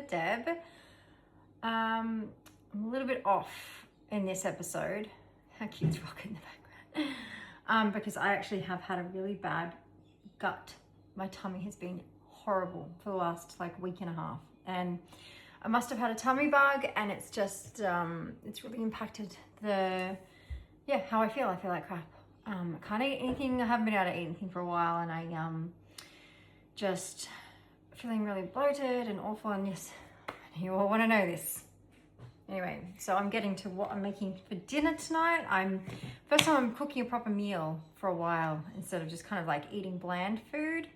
Deb. I'm a little bit off in this episode. How cute's Rocket in the background. Because I actually have had a really bad gut. My tummy has been horrible for the last like week and a half. And I must have had a tummy bug, and it's just, it's really impacted how I feel. I feel like crap. I can't eat anything. I haven't been able to eat anything for a while, and I just feeling really bloated and awful. And yes, you all want to know this. Anyway, so I'm getting to what I'm making for dinner tonight. First time I'm cooking a proper meal for a while instead of just kind of like eating bland food.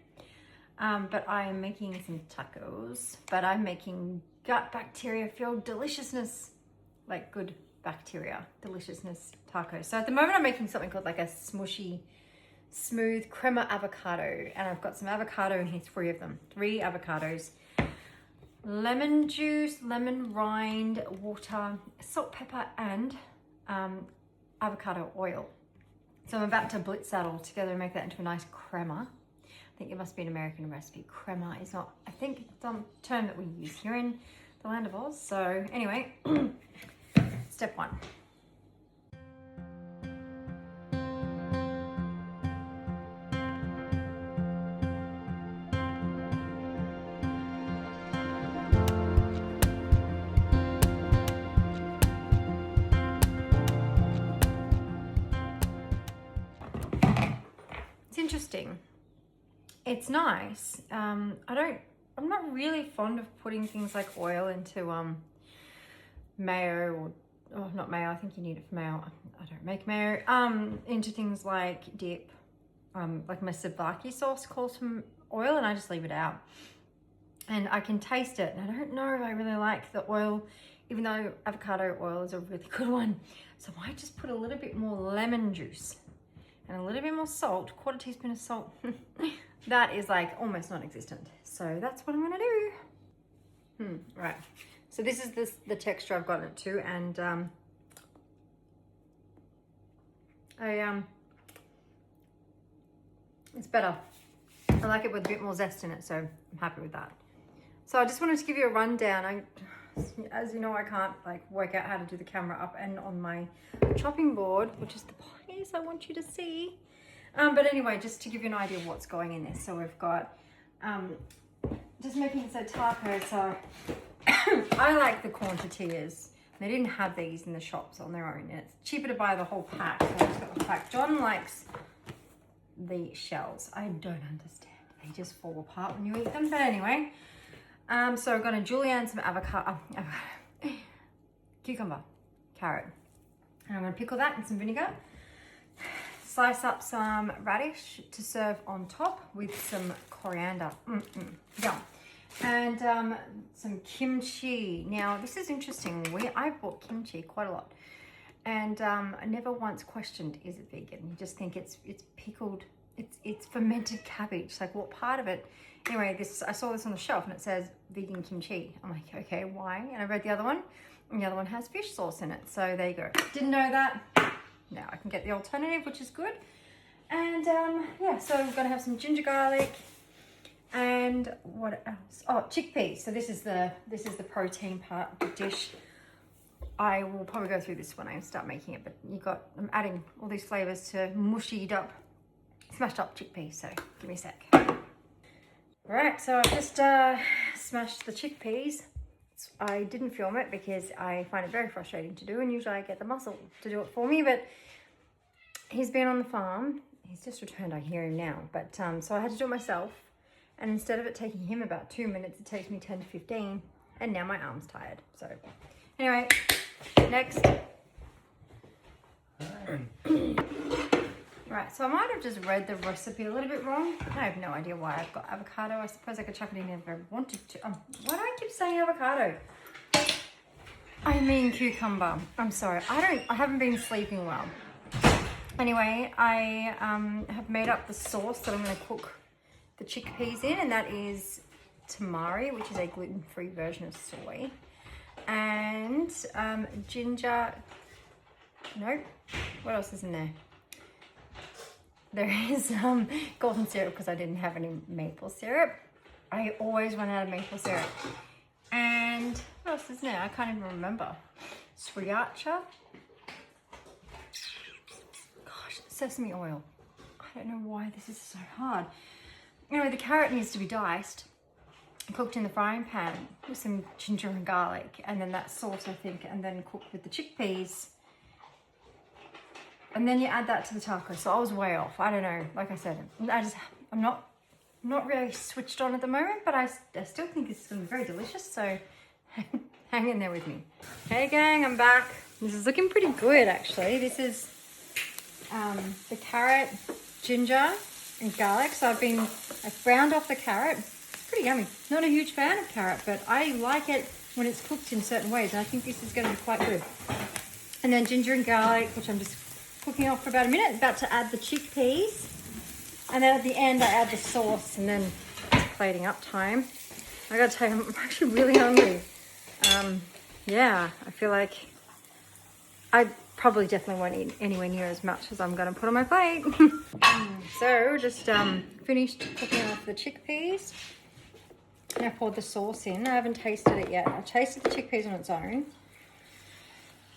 But I am making some tacos, but I'm making gut bacteria filled deliciousness, like good bacteria deliciousness tacos. So at the moment I'm making something called like a smushy, smooth crema avocado, and I've got some avocado in here, 3 of them, 3 avocados, lemon juice, lemon rind, water, salt, pepper, and avocado oil. So I'm about to blitz that all together and make that into a nice crema. I think it must be an American recipe. Crema is not, I think it's a term that we use here in the land of Oz. So anyway, step 1. It's interesting. It's nice. I'm not really fond of putting things like oil into mayo, or not mayo, I think you need it for mayo. I don't make mayo. Into things like dip. Like my souvlaki sauce calls for oil, and I just leave it out. And I can taste it, and I don't know if I really like the oil, even though avocado oil is a really good one. So I might just put a little bit more lemon juice and a little bit more salt, 1/4 teaspoon of salt. That is like almost non-existent. So that's what I'm gonna do. Right. So this is the texture I've gotten it to, and it's better. I like it with a bit more zest in it, so I'm happy with that. So I just wanted to give you a rundown. As you know, I can't like work out how to do the camera up and on my chopping board, which is the place I want you to see. But anyway, just to give you an idea of what's going in this. So we've got, just making so tacos. So I like the corn tortillas. They didn't have these in the shops on their own. And it's cheaper to buy the whole pack. So I just got the pack. John likes the shells. I don't understand. They just fall apart when you eat them. But anyway, so I've got a julienne, some avocado, cucumber, carrot. And I'm going to pickle that in some vinegar. Slice up some radish to serve on top with some coriander. Yum. And some kimchi. Now this is interesting. I bought kimchi quite a lot, and I never once questioned, is it vegan? You just think it's pickled, it's fermented cabbage. Like, what part of it? Anyway, I saw this on the shelf and it says vegan kimchi. I'm like, okay, why? And I read the other one, and the other one has fish sauce in it. So there you go. Didn't know that. Now I can get the alternative, which is good. And yeah, so we're gonna have some ginger garlic, and what else? Oh, chickpeas. So this is the protein part of the dish. I will probably go through this when I start making it, but I'm adding all these flavors to mushied up, smashed up chickpeas. So give me a sec. All right, so I've just smashed the chickpeas. I didn't film it because I find it very frustrating to do, and usually I get the muscle to do it for me, but he's been on the farm. He's just returned, I hear him now. But so I had to do it myself, and instead of it taking him about 2 minutes, it takes me 10 to 15, and now my arm's tired. So anyway, next. Right, so I might have just read the recipe a little bit wrong. I have no idea why I've got avocado. I suppose I could chuck it in if I wanted to. Why do I keep saying avocado? I mean cucumber. I'm sorry. I haven't been sleeping well. Anyway, I have made up the sauce that I'm going to cook the chickpeas in, and that is tamari, which is a gluten-free version of soy, and ginger. Nope. What else is in there? There is golden syrup because I didn't have any maple syrup. I always run out of maple syrup. And And what else is there? I can't even remember. Sriracha. Gosh, sesame oil. I don't know why this is so hard. Anyway, the carrot needs to be diced, cooked in the frying pan with some ginger and garlic, and then that sauce, I think, and then cooked with the chickpeas. And then you add that to the taco. So I was way off. I don't know. Like I said, I'm not really switched on at the moment, but I still think it's going to be very delicious. So hang in there with me. Hey gang, I'm back. This is looking pretty good actually. This is the carrot, ginger and garlic. So I've browned off the carrot. It's pretty yummy. Not a huge fan of carrot, but I like it when it's cooked in certain ways. And I think this is going to be quite good. And then ginger and garlic, which I'm just cooking off for about a minute. About to add the chickpeas. And then at the end, I add the sauce, and then it's plating up time. I gotta tell you, I'm actually really hungry. Yeah, I feel like I probably definitely won't eat anywhere near as much as I'm gonna put on my plate. So just finished cooking off the chickpeas. And I poured the sauce in. I haven't tasted it yet. I tasted the chickpeas on its own.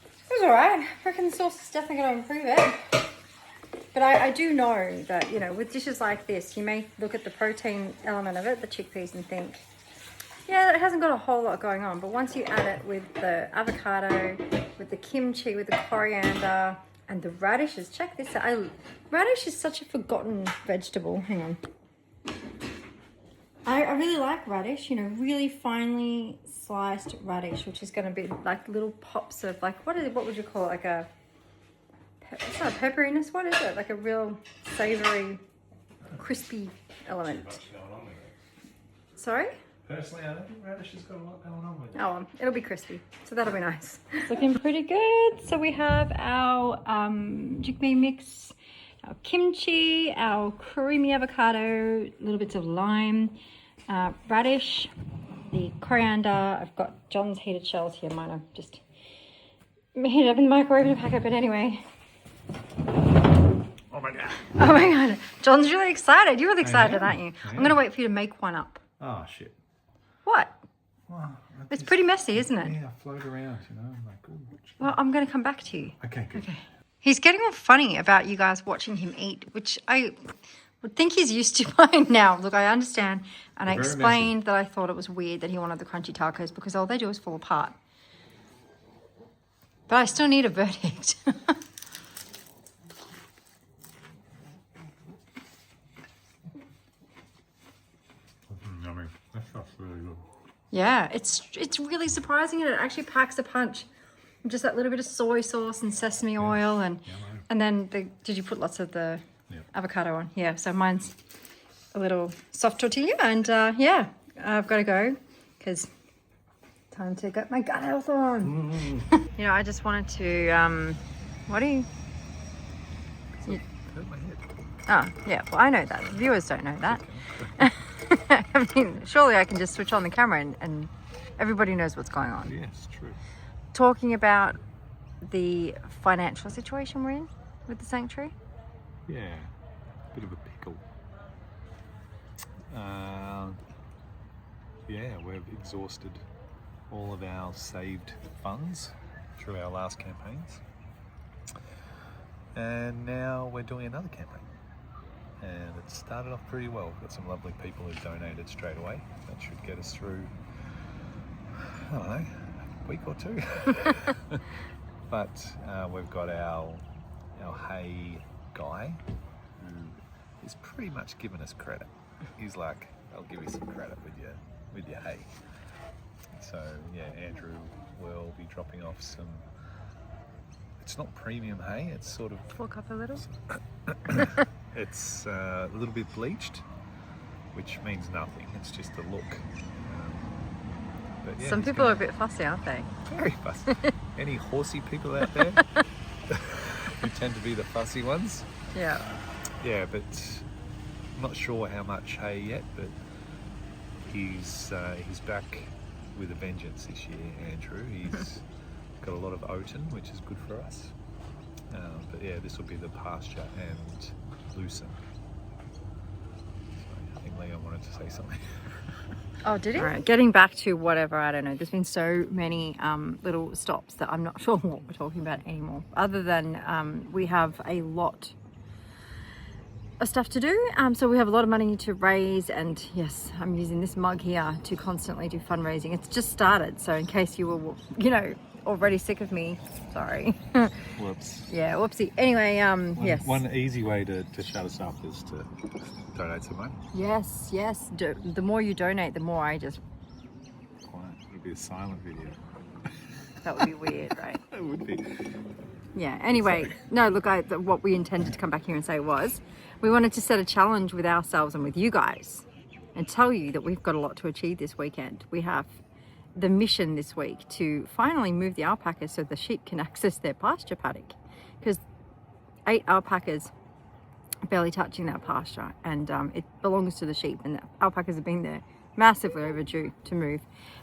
It was all right. I reckon the sauce is definitely gonna improve it. But I do know that, you know, with dishes like this, you may look at the protein element of it, the chickpeas, and think, yeah, it hasn't got a whole lot going on. But once you add it with the avocado, with the kimchi, with the coriander, and the radishes, check this out. Radish is such a forgotten vegetable. Hang on. I really like radish, you know, really finely sliced radish, which is going to be like little pops of, like, what would you call it? Like a... It's not pepperiness, what is it? Like a real savoury, crispy element. Sorry? Personally, I don't think radish has got a lot going on with it. Oh, well, it'll be crispy, so that'll be nice. It's looking pretty good. So we have our jjigae mix, our kimchi, our creamy avocado, little bits of lime, radish, the coriander. I've got John's heated shells here. Mine are just heated up in the microwave in a packet, but anyway. Oh my god. Oh my god. John's really excited. You're really excited, aren't you? I'm going to wait for you to make one up. Oh shit. What? Well, it's pretty messy, isn't it? Yeah, float around, you know. I'm like, ooh. Well, I'm going to come back to you. Okay, good. Okay. He's getting all funny about you guys watching him eat, which I would think he's used to by now. Look, I understand. And I explained that I thought it was weird that he wanted the crunchy tacos because all they do is fall apart. But I still need a verdict. Yummy. That stuff's really good. Yeah, it's really surprising, and it actually packs a punch. Just that little bit of soy sauce and sesame oil, and then did you put lots of the avocado on? Yeah, so mine's a little soft tortilla, and yeah, I've got to go because time to get my gut health on. You know, I just wanted to what do you? Hurt my head. Oh, yeah. Well, I know that. The viewers don't know that. I mean, surely I can just switch on the camera and everybody knows what's going on. Yes, true. Talking about the financial situation we're in with the sanctuary. Yeah, bit of a pickle. Yeah, we've exhausted all of our saved funds through our last campaigns. And now we're doing another campaign. And it started off pretty well. We've got some lovely people who donated straight away. That should get us through, I don't know, a week or two. But we've got our hay guy who is pretty much giving us credit. He's like, I'll give you some credit with your hay. So yeah, Andrew will be dropping off some. It's not premium hay. It's sort of Talk up a little. It's a little bit bleached, which means nothing. It's just a look. But yeah, Some people are a bit fussy, aren't they? Very fussy. Any horsey people out there who tend to be the fussy ones? Yeah. Yeah, but I'm not sure how much hay yet, but he's back with a vengeance this year, Andrew. He's got a lot of oaten, which is good for us. But yeah, this will be the pasture and lucerne. So I think Leon wanted to say something. Oh, did he? All right, getting back to whatever, I don't know. There's been so many little stops that I'm not sure what we're talking about anymore. Other than we have a lot of stuff to do. So we have a lot of money to raise, and yes, I'm using this mug here to constantly do fundraising. It's just started, so in case you were, you know, already sick of me, sorry. Whoops. Yeah, whoopsie. Anyway, yes. One easy way to shut us up is to donate some money. Yes, yes. The more you donate, the more I just... Quiet. It'll be a silent video. That would be weird, right? It would be. Yeah, anyway. Sorry. No, look, what we intended to come back here and say was, we wanted to set a challenge with ourselves and with you guys and tell you that we've got a lot to achieve this weekend. We have the mission this week to finally move the alpacas so the sheep can access their pasture paddock, because 8 alpacas are barely touching that pasture, and it belongs to the sheep, and the alpacas have been there massively overdue to move.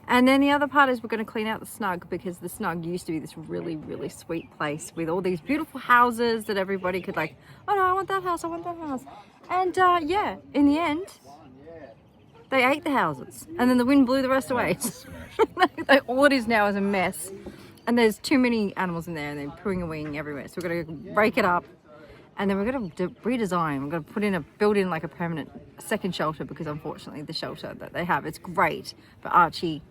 And then the other part is we're going to clean out the snug, because the snug used to be this really, really sweet place with all these beautiful houses that everybody could like, oh no, I want that house, I want that house. And yeah, in the end, they ate the houses, and then the wind blew the rest away. All it is now is a mess, and there's too many animals in there, and they're pooing and weeing everywhere. So we're going to break it up, and then we're going to redesign. We're going to build in like a permanent second shelter, because unfortunately the shelter that they have, it's great, but Archie,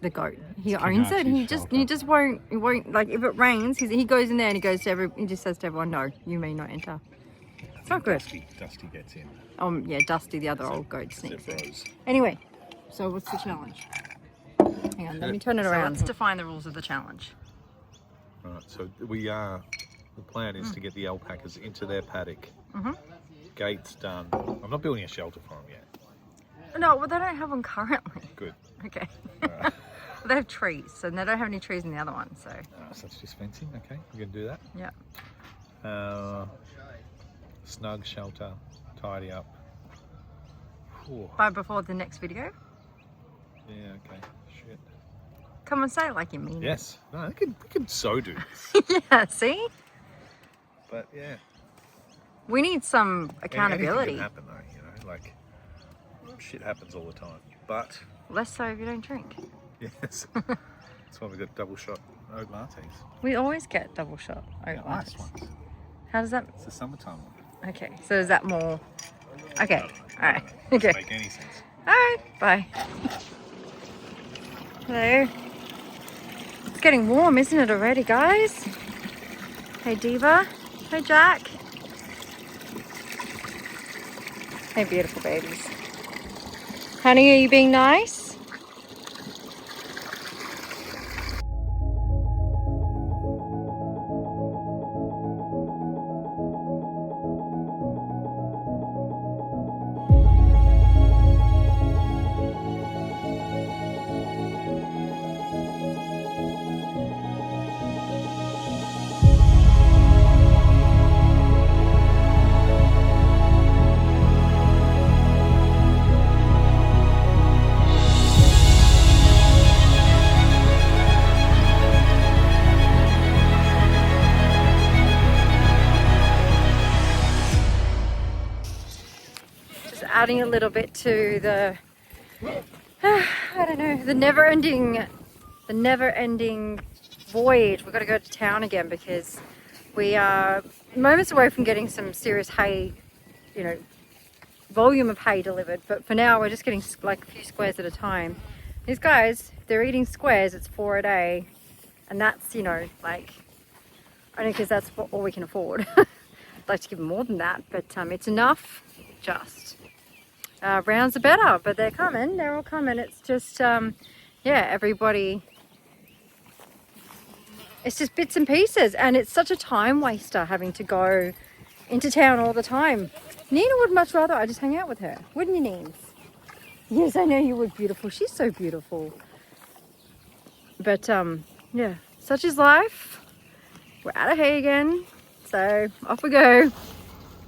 the goat, he owns it. He just won't like, if it rains, he goes in there and he just says to everyone, no, you may not enter. It's not good. Dusty gets in. Yeah, Dusty, the other old goat, sneaks in. Anyway, so what's the challenge? Hang on, let me turn it around. Let's define the rules of the challenge. Right, so the plan is to get the alpacas into their paddock. Gates done. I'm not building a shelter for them yet. No, well, they don't have one currently. Good. Okay. Well, they have trees, and they don't have any trees in the other one, so. So that's just fencing. Okay, we're going to do that. Yeah. Snug shelter, tidy up. Whew. By before the next video? Yeah, okay. Shit. Come on, say it like you mean it. Yes. No, we can so do this. Yeah, see? But yeah. We need some accountability. Anything can happen though, you know, like shit happens all the time. But less so if you don't drink. Yes. That's why we got double shot oat lattes. We always get double shot oat lattes. Nice ones. How does that? It's the summertime one. Okay, so is that more? Okay, all right. Okay. Doesn't make any sense. All right, bye. Hello. It's getting warm, isn't it already, guys? Hey, Diva. Hey, Jack. Hey, beautiful babies. Honey, are you being nice? Adding a little bit to the I don't know, the never-ending voyage. We've got to go to town again because we are moments away from getting some serious hay, you know, volume of hay delivered, but for now we're just getting like a few squares at a time. These guys, if they're eating squares, it's 4 a day, and that's, you know, like, only because that's all we can afford. I'd like to give them more than that, but it's enough. Just rounds are better, but they're coming, they're all coming. It's just yeah, everybody, it's just bits and pieces, and it's such a time waster having to go into town all the time. Nina would much rather I just hang out with her, wouldn't you, Nines? Yes, I know you would, beautiful. She's so beautiful. But yeah, such is life. We're out of hay again, so off we go.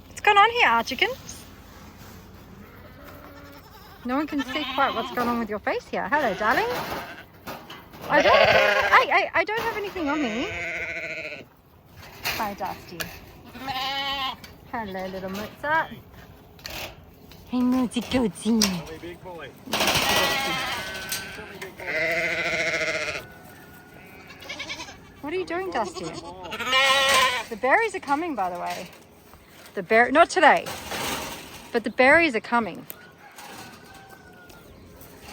What's going on here, Archikins? No one can see quite what's going on with your face here. Hello, darling. I don't have anything on me. Hi, Dusty. Hello, little Mozart. Hey, naughty goatsy. Tell me, big boy. What are you doing, Dusty? The berries are coming, by the way. Not today, but the berries are coming.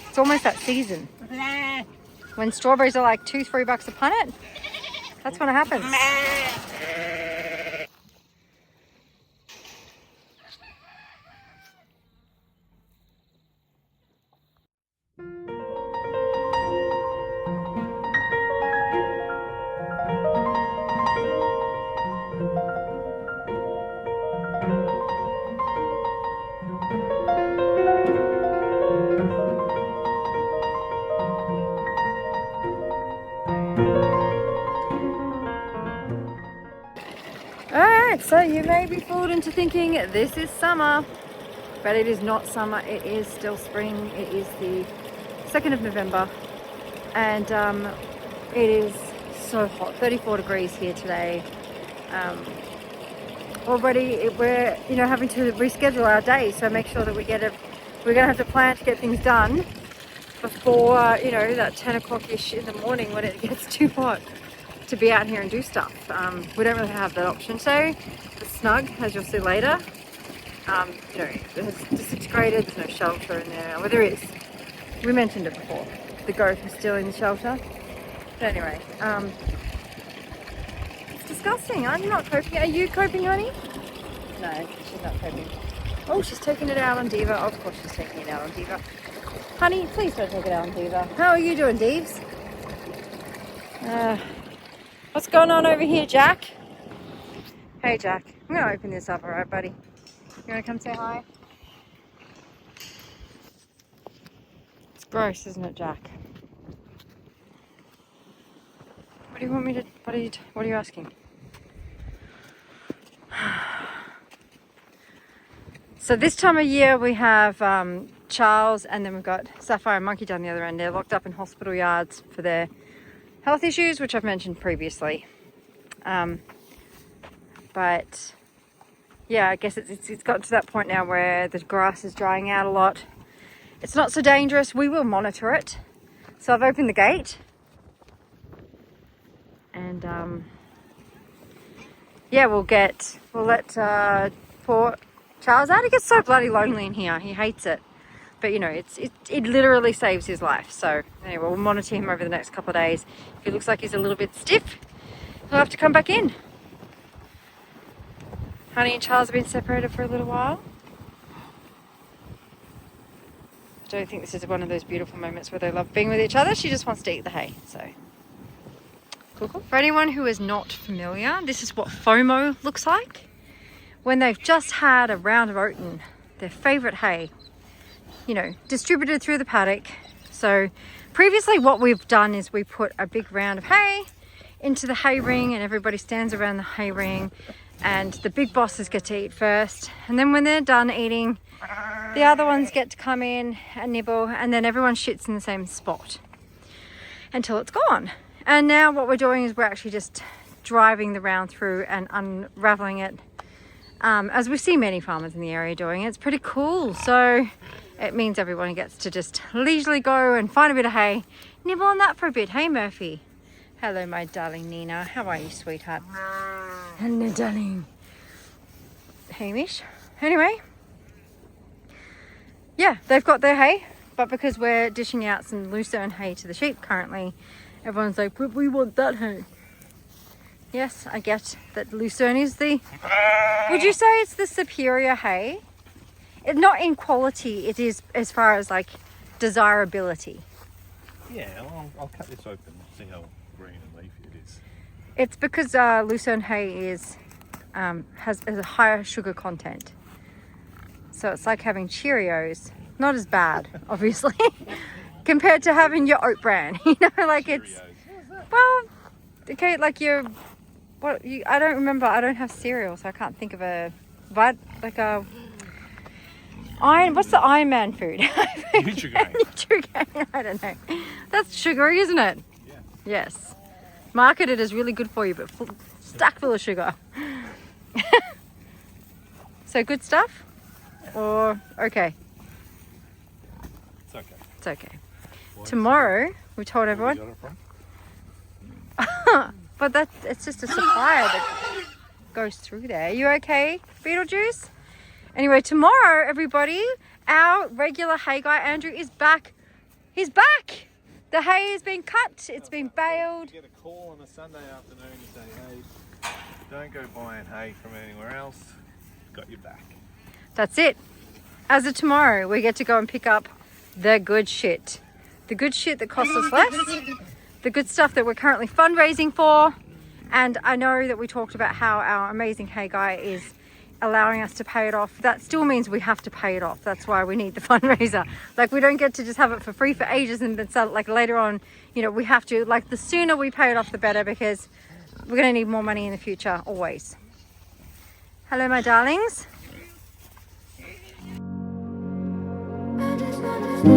It's almost that season. When strawberries are like $2-3 a punnet, that's when it happens. Alright, so you may be fooled into thinking this is summer, but it is not summer, it is still spring. It is the 2nd of November, and it is so hot, 34 degrees here today. Already we're having to reschedule our day, so make sure that we're gonna have to plan to get things done before that 10 o'clock-ish in the morning when it gets too hot to be out here and do stuff. We don't really have that option. So the snug, as you'll see later, it's disintegrated. There's no shelter in there. Well, there is. We mentioned it before. The goat is still in the shelter. But anyway, it's disgusting. I'm not coping. Are you coping, honey? No, she's not coping. Oh, she's taking it out on Diva. Of course she's taking it out on Diva. Honey, please don't take it out on Diva. How are you doing, Deeves? What's going on over here, Jack? Hey, Jack. I'm going to open this up, alright, buddy? You want to come say hi? It's gross, isn't it, Jack? What do you want me to... What are you asking? So this time of year we have Charles, and then we've got Sapphire and Monkey down the other end. They're locked up in hospital yards for their health issues, which I've mentioned previously. But yeah, I guess it's got to that point now where the grass is drying out a lot. It's not so dangerous. We will monitor it. So I've opened the gate, and yeah, we'll let poor Charles out. He gets so bloody lonely in here. He hates it. But it literally saves his life. So anyway, we'll monitor him over the next couple of days. If he looks like he's a little bit stiff, he'll have to come back in. Honey and Charles have been separated for a little while. I don't think this is one of those beautiful moments where they love being with each other. She just wants to eat the hay. So cool. For anyone who is not familiar, this is what FOMO looks like when they've just had a round of oaten, their favorite hay, distributed through the paddock. So previously what we've done is we put a big round of hay into the hay ring, and everybody stands around the hay ring, and the big bosses get to eat first, and then when they're done eating, the other ones get to come in and nibble, and then everyone shits in the same spot until it's gone. And now what we're doing is we're actually just driving the round through and unraveling it, as we see many farmers in the area doing it. It's pretty cool. So it means everyone gets to just leisurely go and find a bit of hay, nibble on that for a bit. Hey, Murphy. Hello, my darling Nina. How are you, sweetheart? Hello, darling. Hamish. Anyway, yeah, they've got their hay, but because we're dishing out some lucerne hay to the sheep currently, everyone's like, but we want that hay. Yes, I get that lucerne is would you say it's the superior hay? Not in quality, it is as far as like desirability. Yeah, I'll cut this open and see how green and leafy it is. It's because lucerne hay has a higher sugar content. So it's like having Cheerios. Not as bad, obviously, compared to having your oat bran. Like it's, well, okay, like I don't remember. I don't have cereal, so I can't think of what's the Iron Man food? Nutrigrain. Nutrigrain, I don't know. That's sugary, isn't it? Yeah. Yes. Marketed as really good for you, but stack full of sugar. So good stuff? Yeah. Or, okay, It's okay. it's okay. Tomorrow, we told everyone, Where you got it from? but it's just a supplier that goes through there. You okay, Beetlejuice? Anyway, tomorrow, everybody, our regular hay guy, Andrew, is back. He's back! The hay has been cut, it's been baled. You get a call on a Sunday afternoon and say, hey, don't go buying hay from anywhere else. Got your back. That's it. As of tomorrow, we get to go and pick up the good shit. The good shit that costs us less. The good stuff that we're currently fundraising for. And I know that we talked about how our amazing hay guy is allowing us to pay it off. That still means we have to pay it off. That's why we need the fundraiser. Like, we don't get to just have it for free for ages and then sell it like later on. You know, we have to, like, the sooner we pay it off, the better, because we're going to need more money in the future, always. Hello, my darlings. I just wanna